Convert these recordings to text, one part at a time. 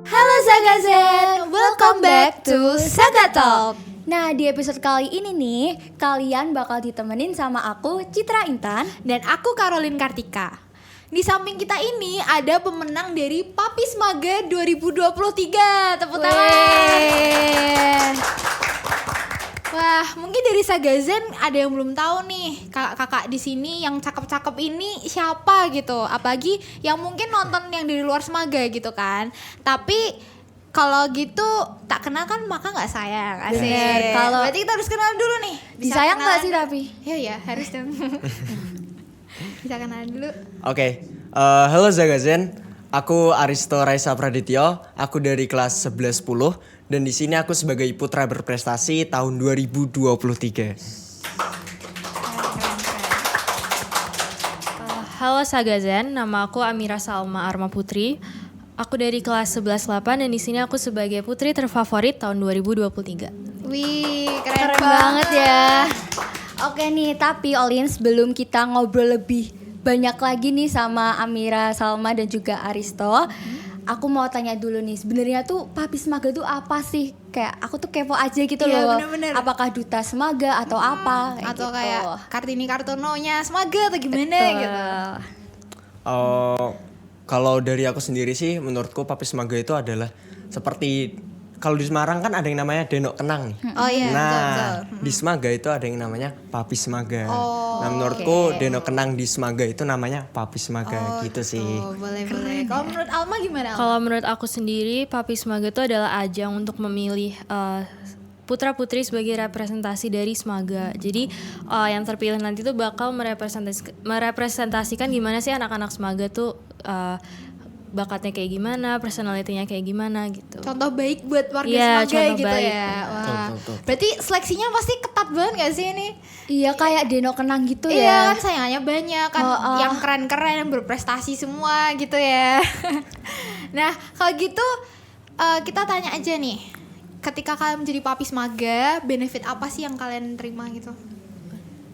Halo Zagazen, welcome back to Saga Talk. Nah, di episode kali ini nih, kalian bakal ditemenin sama aku, Citra Intan. Dan aku Caroline Kartika. Di samping kita ini ada pemenang dari Papis Maga 2023. Tepuk tangan. Wah, mungkin dari Sagazen ada yang belum tahu nih kakak-kakak di sini yang cakep-cakep ini siapa gitu. Apalagi yang mungkin nonton yang dari luar Semaga gitu kan. Tapi kalau gitu tak kenal kan maka nggak sayang. Asik. Kalau berarti kita harus kenal dulu nih. disayang nggak sih tapi? Ya harus dong. Bisa kenalan dulu. Oke, halo Zagazen, aku Aristo Raisa Pradityo, aku dari kelas 1110 dan di sini aku sebagai putra berprestasi tahun 2023. Halo Sagazen, nama aku Amira Salma Arma Putri. Aku dari kelas 11-8 dan di sini aku sebagai putri terfavorit tahun 2023. Wih, Keren banget ya. Oke nih, tapi Olin sebelum kita ngobrol lebih banyak lagi nih sama Amira, Salma dan juga Aristo, aku mau tanya dulu nih, sebenarnya tuh Papis Maga tuh apa sih? Kayak aku tuh kepo aja gitu Iya, loh. bener-bener. Apakah duta Semaga atau apa? Atau gitu. kayak Kartini Kartononya Semaga atau gimana gitu. Kalau dari aku sendiri sih, menurutku Papis Maga itu adalah seperti kalau di Semarang kan ada yang namanya Denok Kenang nih. Oh iya, Nah, betul. di Semaga itu ada yang namanya Papis Maga. Oh, nah, menurutku Denok Kenang di Semaga itu namanya Papis Maga gitu sih. Oh, boleh. Kalau menurut Alma gimana? Alma? Kalau menurut aku sendiri, Papis Maga itu adalah ajang untuk memilih putra-putri sebagai representasi dari Semaga. Jadi yang terpilih nanti tuh bakal merepresentasikan gimana sih anak-anak Semaga tuh bakatnya kayak gimana, personalitinya kayak gimana gitu. Contoh baik buat warga Iya, Semaga contoh gitu baik. ya. Wah. Betul. Berarti seleksinya pasti ketat banget gak sih ini? Iya, kayak Deno Kenang gitu Iya ya. kan sayangannya banyak kan, Oh. yang keren-keren yang berprestasi semua gitu ya. Nah kalau gitu kita tanya aja nih, ketika kalian menjadi Papis Maga, benefit apa sih yang kalian terima gitu?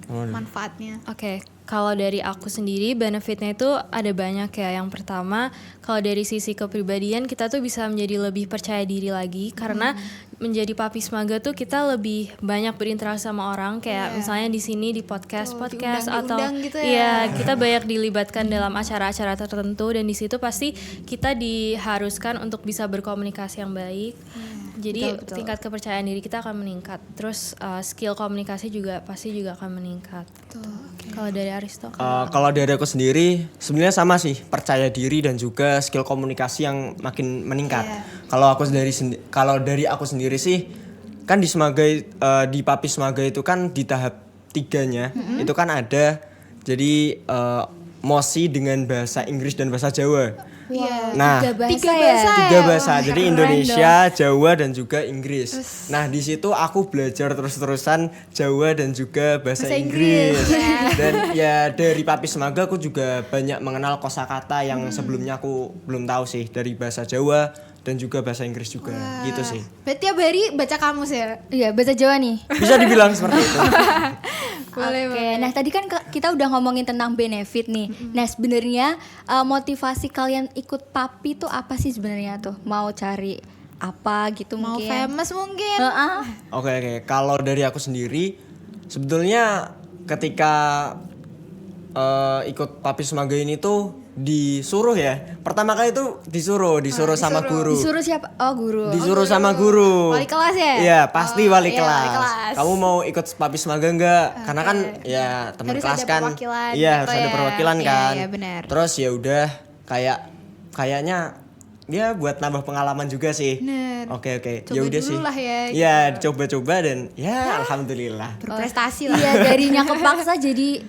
Manfaatnya. Oke, kalau dari aku sendiri benefitnya itu ada banyak ya. Yang pertama, kalau dari sisi kepribadian kita tuh bisa menjadi lebih percaya diri lagi karena menjadi Papis Maga tuh kita lebih banyak berinteraksi sama orang kayak misalnya di sini di podcast atau diundang gitu ya. iya, kita banyak dilibatkan dalam acara-acara tertentu dan di situ pasti kita diharuskan untuk bisa berkomunikasi yang baik. Jadi betul. tingkat kepercayaan diri kita akan meningkat. Terus skill komunikasi juga pasti juga akan meningkat. Kalau dari Aristo? Kalau dari aku sendiri sebenarnya sama sih, percaya diri dan juga skill komunikasi yang makin meningkat. Kalau dari aku sendiri sih kan di Semaga di Papis Semaga itu kan di tahap 3-nya itu kan ada jadi mosi dengan bahasa Inggris dan bahasa Jawa. Iya. Nah, Tiga bahasa. tiga ya? bahasa. Wah, Jadi keren Indonesia, Jawa dan juga Inggris. Nah, di situ aku belajar terus-terusan Jawa dan juga bahasa Inggris. Dan ya dari Papis Semaga aku juga banyak mengenal kosakata yang sebelumnya aku belum tahu sih dari bahasa Jawa dan juga bahasa Inggris juga. Gitu sih. Berarti tiap hari baca kamus ya? Iya, bahasa Jawa nih. Bisa dibilang seperti itu. Oke, nah tadi kan kita udah ngomongin tentang benefit nih. Nah sebenarnya motivasi kalian ikut Papi tuh apa sih sebenarnya tuh? Mau cari apa gitu Mau mungkin? famous mungkin? Heeh. Oke. Kalau dari aku sendiri sebetulnya ketika ikut Papis Semaga ini tuh disuruh ya. Pertama kali itu disuruh sama guru. Disuruh siapa? Oh guru. Disuruh sama guru. Wali kelas ya? Iya, pasti wali iya, kelas. wali kelas. Kamu mau ikut Papis Maga enggak? Karena kan ya teman Harus kelas ada kan. perwakilan Iya, gitu harus ada ya. perwakilan Iya, kan. iya, benar. Terus ya udah kayaknya ya buat nambah pengalaman juga sih. Bener. Oke. Coba Ya udah dulu sih. lah ya, Iya, coba-coba dan ya alhamdulillah. Berprestasi lah. Iya, darinya kepaksa jadi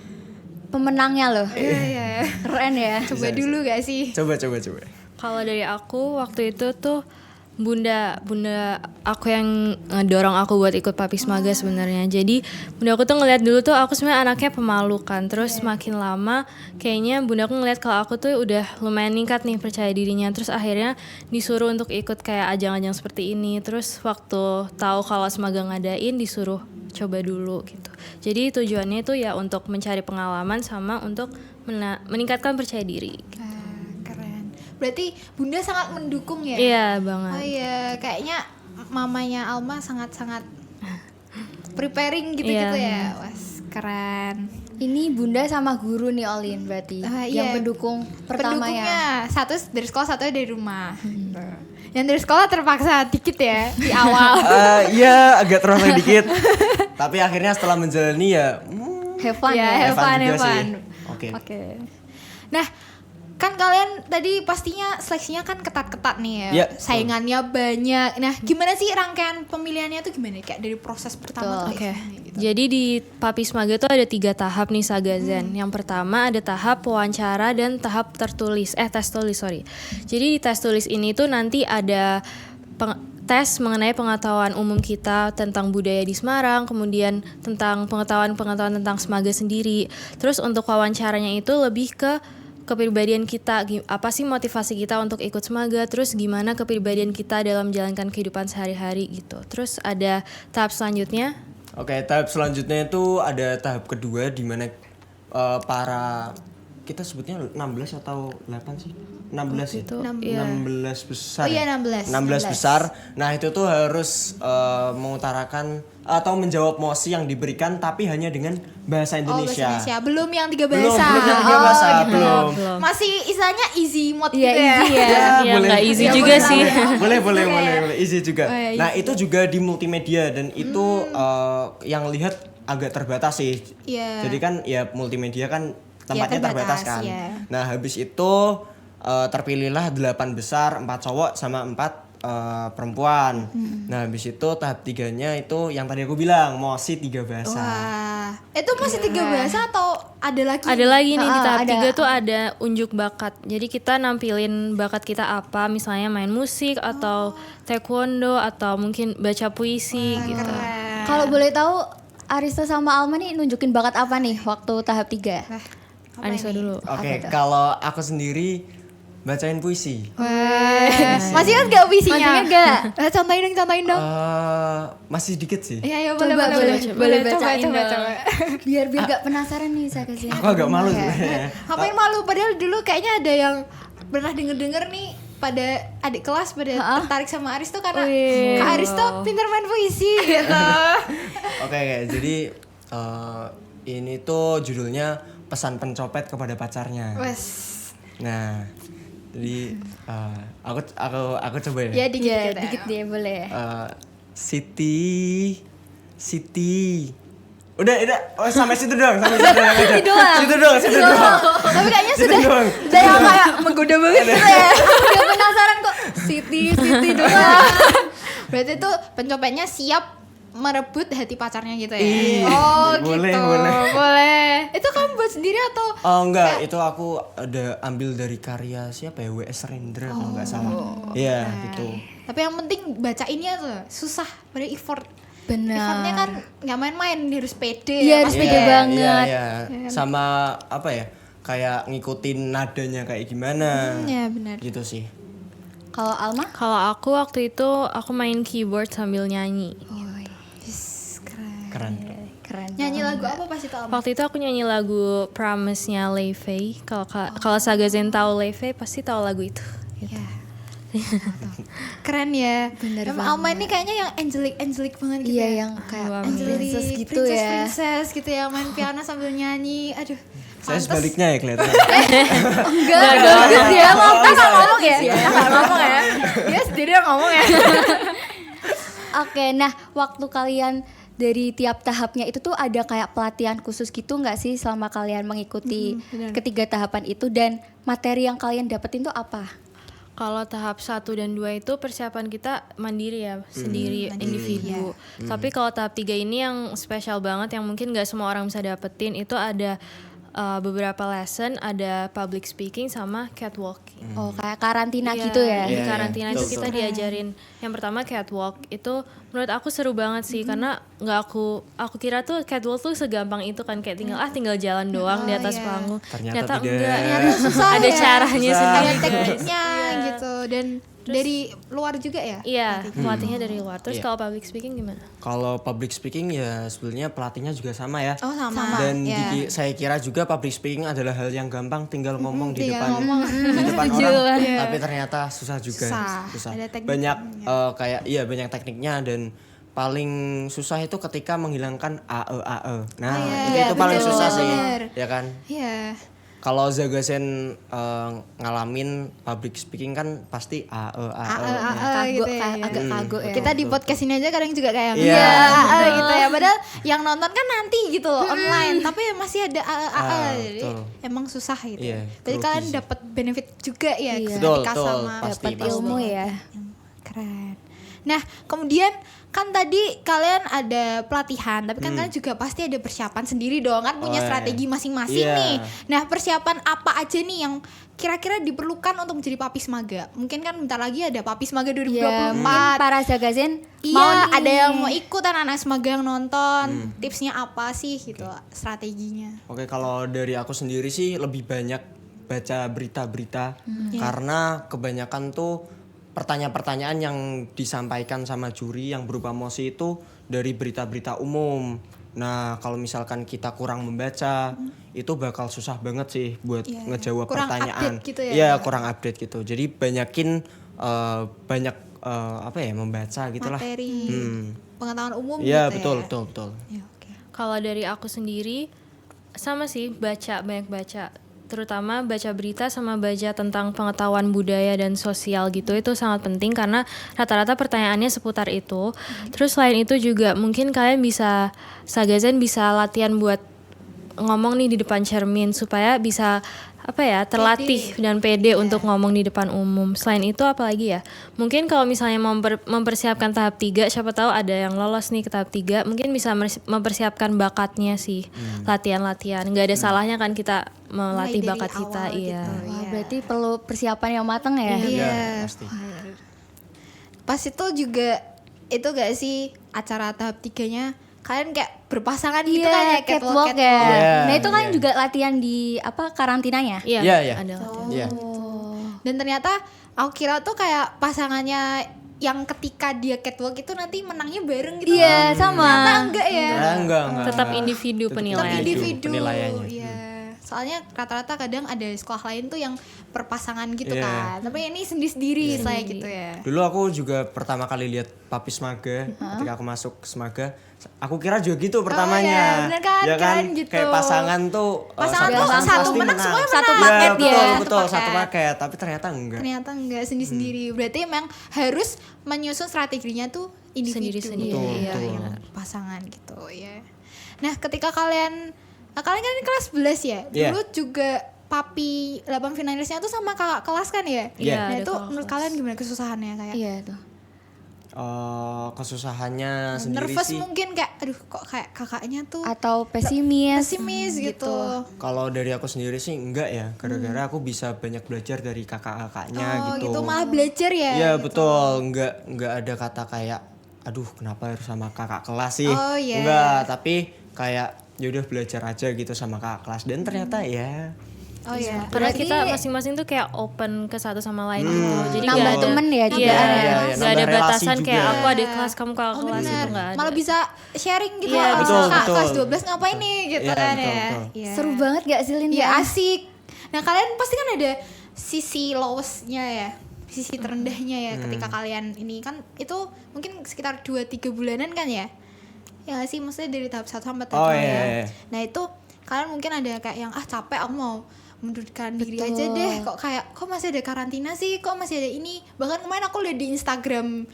pemenangnya loh. Iya. Keren ya. Coba dulu gak sih? Coba. Kalau dari aku waktu itu tuh bunda aku yang ngedorong aku buat ikut Papis Maga sebenarnya. Jadi bunda aku tuh ngeliat dulu tuh aku sebenarnya anaknya pemalu kan. Terus makin lama kayaknya bunda aku ngeliat kalau aku tuh udah lumayan meningkat nih percaya dirinya. Terus akhirnya disuruh untuk ikut kayak ajang-ajang seperti ini. Terus waktu tahu kalau Semaga ngadain disuruh coba dulu gitu. Jadi tujuannya itu ya untuk mencari pengalaman sama untuk meningkatkan percaya diri. Keren. berarti Bunda sangat mendukung ya? Iya banget. Oh iya, kayaknya mamanya Alma sangat-sangat preparing gitu-gitu ya. Iya. Wah, keren. Ini Bunda sama guru nih Olin berarti. Iya. Yang pendukung pertama ya. Pendukungnya satu dari sekolah, satu dari rumah. Yang dari sekolah terpaksa dikit ya di awal. Iya agak terasa dikit. Tapi akhirnya setelah menjalani ya Have fun Ya, ya. have fun, juga have sih. fun. Oke. Nah, kan kalian tadi pastinya seleksinya kan ketat-ketat nih ya. Iya, Saingannya banyak. Nah, gimana sih rangkaian pemilihannya tuh gimana? Kayak dari proses pertama tuh. Oke. Gitu. Jadi di Papis Maga tuh ada 3 tahap nih Sagazen. Yang pertama ada tahap wawancara dan tahap tertulis. Tes tulis, sorry. Jadi di tes tulis ini tuh nanti ada tes mengenai pengetahuan umum kita tentang budaya di Semarang, kemudian tentang pengetahuan tentang Semaga sendiri. Terus untuk wawancaranya itu lebih ke kepribadian kita, apa sih motivasi kita untuk ikut Semaga, terus gimana kepribadian kita dalam menjalankan kehidupan sehari-hari gitu. Terus ada tahap selanjutnya. Oke, tahap selanjutnya itu ada tahap kedua di mana para kita sebutnya 16 atau 8 sih? 16 itu, ya? 16 besar. Oh iya, ya? 16. 16 besar. Nah, itu tuh harus mengutarakan atau menjawab mosi yang diberikan tapi hanya dengan bahasa Oh, bahasa Indonesia. Indonesia. Belum yang 3 Belum, bahasa. belum yang 3 bahasa, gitu. belum. Masih istilahnya easy mode Iya, gitu ya. easy ya. Ya nggak easy Ya, juga boleh, sih. boleh, easy juga. Oh, ya, Nah, itu juga di multimedia dan itu yang lihat agak terbatas sih. Iya. Jadi kan ya multimedia kan tempatnya terbatas, terbatas kan. ya. Nah, habis itu terpilihlah 8 besar, 4 cowok sama 4 perempuan. Nah, habis itu tahap 3-nya itu yang tadi aku bilang, mosi 3 bahasa. Wah, itu masih 3 bahasa atau ada lagi? Ada lagi nih di tahap ada. 3 tuh ada unjuk bakat. Jadi kita nampilin bakat kita apa, misalnya main musik atau taekwondo atau mungkin baca puisi gitu. Keren. Kalau boleh tahu Arista sama Alma nih nunjukin bakat apa nih waktu tahap 3? Anissa dulu. Oke, kalau aku sendiri bacain puisi. Wah, masih kan gak puisinya? Masih ingat gak? Contohin dong. Masih dikit sih. Iya, Coba, boleh bacain coba. dong. Biar gak penasaran nih saya kasih. Aku agak malu sebenarnya. Ngapain malu? Padahal dulu kayaknya ada yang pernah denger nih pada adik kelas pada tertarik sama Aristo karena Kak Aristo pintar main puisi gitu. Oke, jadi ini tuh judulnya Pesan Pencopet kepada Pacarnya. Wes. Nah, jadi aku coba ya. Ya dikit Iya, ya. dikit deh boleh. Siti. Udah, sampai situ doang, Situ doang. Situ doang. Tapi kayaknya Situ sudah doang. yang kayak menggoda banget gitu ya. Udah penasaran kok. Siti doang. Berarti tuh pencopetnya siap merebut hati pacarnya gitu ya. Iya, Oh, boleh, gitu. Boleh. Itu kamu buat sendiri atau Oh enggak, itu aku ada ambil dari karya siapa ya? W.S. Rendra kalau nggak salah. Iya, gitu. Tapi yang penting bacainnya tuh susah, pada effort. Benar. Effortnya kan nggak main-main, harus pede. Iya, ya, harus Mas. pede banget. Iya. Sama apa ya? Kayak ngikutin nadanya kayak gimana. Iya, benar. Gitu sih. Kalau Alma? Kalau aku waktu itu aku main keyboard sambil nyanyi. Keren. Keren. Nyanyi lagu apa pas itu, Alma? Waktu itu aku nyanyi lagu Promise-nya Leifei. Kalau Sagazen tahu Leifei pasti tahu lagu itu. Gitu. Keren ya. Bener Emang Alma ini kayaknya yang angelic banget gitu. Iya ya. yang kayak Angelic, princess gitu ya. princess gitu ya, main piano sambil nyanyi. Aduh. Saya pantes. sebaliknya ya kelihatan. Enggak, bagus ya. Kita nggak ngomong ya. Kita nggak ngomong ya. Dia sendiri yang ngomong ya. Oke, nah waktu kalian dari tiap tahapnya itu tuh ada kayak pelatihan khusus gitu nggak sih selama kalian mengikuti ketiga tahapan itu, dan materi yang kalian dapetin tuh apa? Kalau tahap 1 dan 2 itu persiapan kita mandiri ya, sendiri, individu. Tapi kalau tahap 3 ini yang spesial banget, yang mungkin gak semua orang bisa dapetin, itu ada beberapa lesson, ada public speaking sama catwalking. Oh kayak karantina Iya, gitu ya? Di Iya, karantina iya. itu Betul, kita diajarin. Yang pertama catwalk, itu menurut aku seru banget sih, karena nggak aku kira tuh catwalk tuh segampang itu kan, kayak tinggal jalan doang di atas iya. panggung. Ternyata tidak. enggak. Ternyata susah Ada ya. caranya Susah. Ada sendiri. tekniknya gitu, dan Dari luar juga ya? Iya, pelatihnya dari luar. Terus Iya. kalau public speaking gimana? Kalau public speaking ya sebenarnya pelatihnya juga sama ya. Oh sama. Dan ya. saya kira juga public speaking adalah hal yang gampang, tinggal ngomong di tinggal depan ngomong. di depan Setuju. orang. Iya. Tapi ternyata susah juga. Susah. Ada tekniknya. Banyak banyak tekniknya dan paling susah itu ketika menghilangkan ae. Nah, iya, itu paling betul. susah sih, Bener. ya kan? Iya. Kalau Zagasen ngalamin public speaking kan pasti Kago, gitu ya. agak kago ya. Kita di podcast ini aja kadang juga kayak Iya. gitu ya. Padahal yang nonton kan nanti gitu loh online, tapi masih ada jadi betul. emang susah gitu. Iya, Jadi grogi kalian sih. dapat benefit juga ya Iya. ketika Betul, sama pasti, dapat ilmu ya. keren. Nah, kemudian kan tadi kalian ada pelatihan, tapi kan kalian juga pasti ada persiapan sendiri dong, kan punya Oh, iya. strategi masing-masing Iya. nih. Nah, persiapan apa aja nih yang kira-kira diperlukan untuk menjadi Papis Maga? Mungkin kan bentar lagi ada Papis Maga 2024. Ya, mungkin para Zagazen Iya, mau nih. ada yang mau ikut anak-anak Semaga yang nonton. Tipsnya apa sih gitu, strateginya? Oke, kalau dari aku sendiri sih lebih banyak baca berita-berita karena kebanyakan tuh pertanyaan-pertanyaan yang disampaikan sama juri yang berupa mosi itu dari berita-berita umum. Nah, kalau misalkan kita kurang membaca, itu bakal susah banget sih buat Iya, ngejawab kurang pertanyaan. update gitu ya? Iya, kurang update gitu. Jadi banyak membaca gitulah. Materi, pengetahuan umum Iya, gitu betul, ya. betul. Ya, oke. Kalau dari aku sendiri sama sih banyak baca, terutama baca berita sama baca tentang pengetahuan budaya dan sosial gitu, itu sangat penting karena rata-rata pertanyaannya seputar itu. Terus selain itu juga mungkin kalian bisa Zagazen bisa latihan buat ngomong nih di depan cermin supaya bisa terlatih dan pede untuk ngomong di depan umum. Selain itu apalagi ya? Mungkin kalau misalnya mempersiapkan tahap 3, siapa tahu ada yang lolos nih ke tahap 3, mungkin bisa mempersiapkan bakatnya sih. Latihan-latihan. Nggak ada salahnya kan kita melatih Mulai dari bakat kita, awal iya. gitu. Wah, berarti perlu persiapan yang matang ya. Iya. Pasti. Pas itu juga itu gak sih acara tahap 3-nya kalian kayak berpasangan gitu kan ya, catwalk ya. Iya, Nah, itu kan iya. juga latihan di karantinanya. Iya, Iya, iya. ada latihan. Iya. Dan ternyata aku kira tuh kayak pasangannya yang ketika dia catwalk itu nanti menangnya bareng gitu. Iya, sama. Ternyata enggak ya. Enggak. Tetap individu Tetap penilaian. Individu. penilaiannya. Iya. Soalnya rata-rata kadang ada sekolah lain tuh yang perpasangan gitu Iya. kan. Tapi ini sendiri-sendiri saya gitu ya. Dulu aku juga pertama kali lihat Papis Maga ketika aku masuk Semaga. Aku kira juga gitu pertamanya. iya, bener kan? Ya kan? Keren gitu. Kayak pasangan tuh Pasangan tuh pasangan satu pasti menang, semuanya Satu menang. paket Iya, ya. betul, satu paket. Tapi ternyata enggak. Ternyata enggak sendiri-sendiri. Berarti emang harus menyusun strateginya tuh individu. Sendiri-sendiri. Iya, Betul. iya. Pasangan gitu ya. Nah, ketika kalian kan kelas 11 ya. Iya. Dulu juga Papi 8 finalisnya tuh sama kakak kelas kan ya? Iya, Nah, ada itu kakak menurut kelas. kalian gimana kesusahannya kayak? Iya tuh. Kesusahannya sendiri Nervous sih. mungkin kayak aduh kok kayak kakaknya tuh Atau pesimis. pesimis gitu. Kalau dari aku sendiri sih enggak ya. Gara-gara aku bisa banyak belajar dari kakak-kakaknya Oh, gitu. gitu malah belajar ya. Iya gitu. betul, enggak ada kata kayak aduh kenapa harus sama kakak kelas sih. Oh, iya. Enggak, tapi kayak ya udah belajar aja gitu sama kakak kelas dan ternyata ya Oh iya. Karena Berarti- kita masing-masing tuh kayak open ke satu sama lain gitu. Jadi Nambah nggak ada temen ya juga Iya, kan ya. Iya, nggak ada nambah relasi batasan juga. kayak aku adik kelas, kamu kakak Oh kelas benar. itu nggak ada. Malah bisa sharing gitu. Iya, Oh, betul, Kak, betul. kelas 12 ngapain nih gitu Iya, kan betul, ya. betul. Iya. Seru banget gak sih Lin? Iya asik. Nah kalian pasti kan ada sisi lowestnya ya, sisi terendahnya ya ketika kalian ini kan itu mungkin sekitar 2-3 bulanan kan ya? Ya nggak sih, maksudnya dari tahap 1 sampai tahap Oh, 2 iya, ya. iya. Nah itu kalian mungkin ada kayak yang capek aku mau mundurkan diri Betul. aja deh, kok masih ada karantina sih, kok masih ada ini. Bahkan kemarin aku lihat di Instagramnya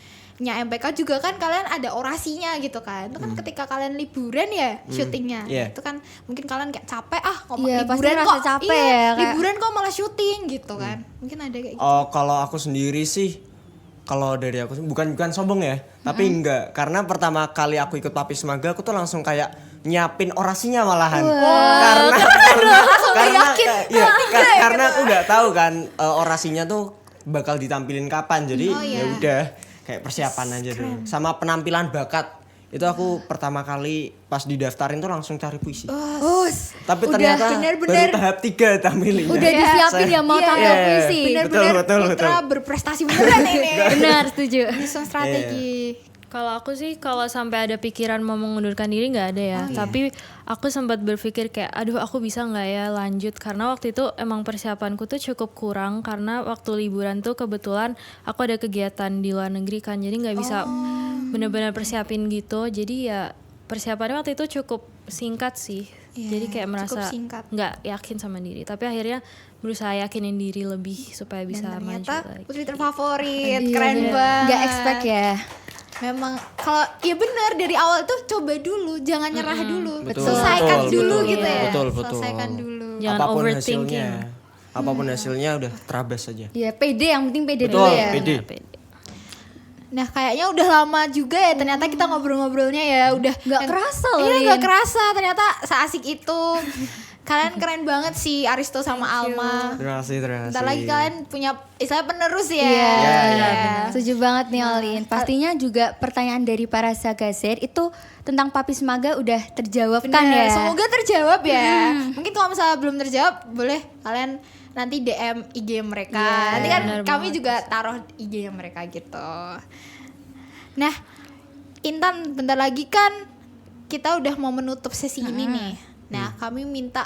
MPK juga kan kalian ada orasinya gitu kan. Itu kan ketika kalian liburan ya syutingnya. Iya. Itu kan mungkin kalian kayak capek kok Iya, pasti liburan rasa kok capek iya, ya, kayak- liburan kok malah syuting gitu kan. Mungkin ada kayak gitu. Oh, kalau aku sendiri sih, kalau dari aku bukan sombong ya, tapi enggak. Karena pertama kali aku ikut Papis Maga, aku tuh langsung kayak nyiapin orasinya malahan. Karena aku nggak tahu kan orasinya tuh bakal ditampilin kapan. Jadi ya udah kayak persiapan aja dulu. Sama penampilan bakat itu aku pertama kali pas didaftarin tuh langsung cari puisi. Tapi udah ternyata bener-bener. baru tahap 3 tampilnya. Udah disiapin ya mau Iya, tampil iya, puisi. Benar-benar Betul, putra betul. berprestasi beneran ini. Benar, setuju. Nyusun strategi. Kalau aku sih kalau sampai ada pikiran mau mengundurkan diri nggak ada ya. Tapi aku sempat berpikir kayak aduh aku bisa nggak ya lanjut karena waktu itu emang persiapanku tuh cukup kurang karena waktu liburan tuh kebetulan aku ada kegiatan di luar negeri kan jadi nggak bisa benar-benar persiapin gitu. Jadi ya persiapannya waktu itu cukup singkat sih. Iya, Jadi kayak merasa cukup singkat. nggak yakin sama diri. Tapi akhirnya berusaha yakinin diri lebih supaya bisa Dan maju ternyata lagi. putri terfavorit, Iya, keren banget. Gak expect ya. Memang kalau ya benar dari awal tuh coba dulu, jangan nyerah dulu. Betul, Selesaikan betul, dulu betul. gitu ya. Betul, betul. Selesaikan dulu. Jangan apapun overthinking. apapun hasilnya udah terabas aja. Iya, pede yang penting pede Betul, dulu ya. pede. Nah kayaknya udah lama juga ya ternyata kita ngobrol-ngobrolnya ya udah Nggak kerasa loh, Iya Lin. nggak kerasa ternyata seasik itu. Kalian keren banget sih Aristo sama Alma. Terima kasih. Bentar lagi kalian punya istilah penerus ya. Iya, Iya. setuju banget nih Olin. Pastinya juga pertanyaan dari para Sagazer itu tentang Papis Maga udah terjawab kan Bener, ya. semoga terjawab ya. Mungkin kalau misalnya belum terjawab, boleh kalian nanti DM IG mereka. Iya, nanti kan bener kami juga taruh IG mereka gitu. Nah, Intan, bentar lagi kan kita udah mau menutup sesi ini nih. Nah, kami minta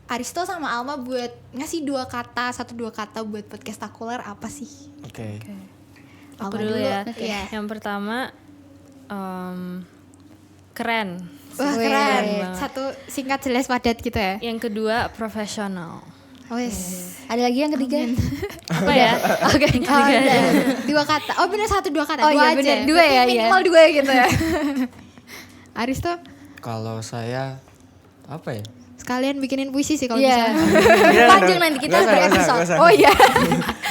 Aristo sama Alma buat ngasih 2 kata, 1-2 kata buat podcast Takuler apa sih? Oke. Aku Alma dulu ya. Iya. Yang pertama keren. Wah, Wih, keren. banget. Satu singkat jelas padat gitu ya. Yang kedua profesional. Oh, yes. Ada lagi yang ketiga? Apa ya? Oke. Oh, udah. 2 kata. Oh benar 1-2 kata. Oh, 2 iya, aja. benar. 2 ya, Berarti iya. minimal 2 ya gitu ya. Aristo Kalau saya apa ya? sekalian bikinin puisi sih kalau Iya. bisa. Panjang nanti kita Nggak usah, nggak usah, berepisode. nggak usah. Oh iya.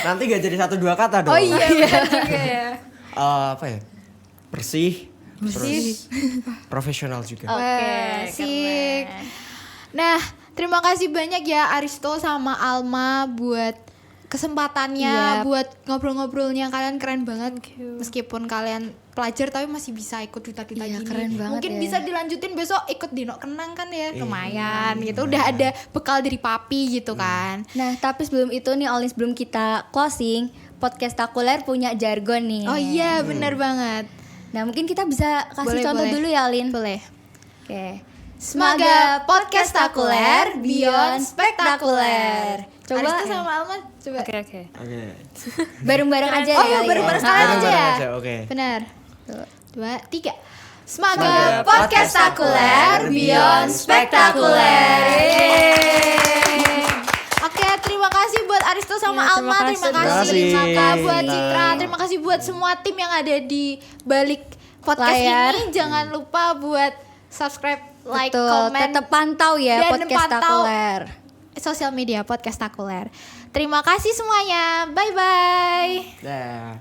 Nanti gak jadi 1-2 kata dong. Oh iya benar juga ya. Apa ya? Bersih. Terus profesional juga. Wah, asik. Nah, terima kasih banyak ya Aristo sama Alma buat kesempatannya, Yap. buat ngobrol-ngobrolnya. Kalian keren banget. Meskipun kalian pelajar tapi masih bisa ikut duta-duta Iya, gini. keren banget Mungkin ya. bisa dilanjutin besok ikut Dino Kenang kan ya. Iya. Lumayan gitu. Udah ada bekal dari papi gitu kan. Nah, tapi sebelum itu nih Olin, sebelum kita closing, podcast Takuler punya jargon nih. Oh iya, benar banget. Nah, mungkin kita bisa kasih Boleh, contoh boleh. dulu ya, Olin. Boleh. Oke. Semoga podcast Takuler beyond spektakuler. Coba Aristo sama Alma coba. Oke. Oke. bareng-bareng aja Oh ya. iya, kali bareng-bareng sekalian aja Bareng-bareng ya. aja, oke. Benar. 2, 3. Semoga Semoga podcast Takuler beyond spektakuler. Oke, terima kasih buat Aristo sama Ya, terima Alma, kasih. terima Terima kasih kasih. Maka buat Cinta. Citra, terima kasih buat semua tim yang ada di balik podcast Layar. ini. Jangan lupa buat subscribe, like, Betul, comment, tetap pantau ya dan podcast pantau Takuler. sosial media podcast Takuler. Terima kasih semuanya. Bye bye. Dah.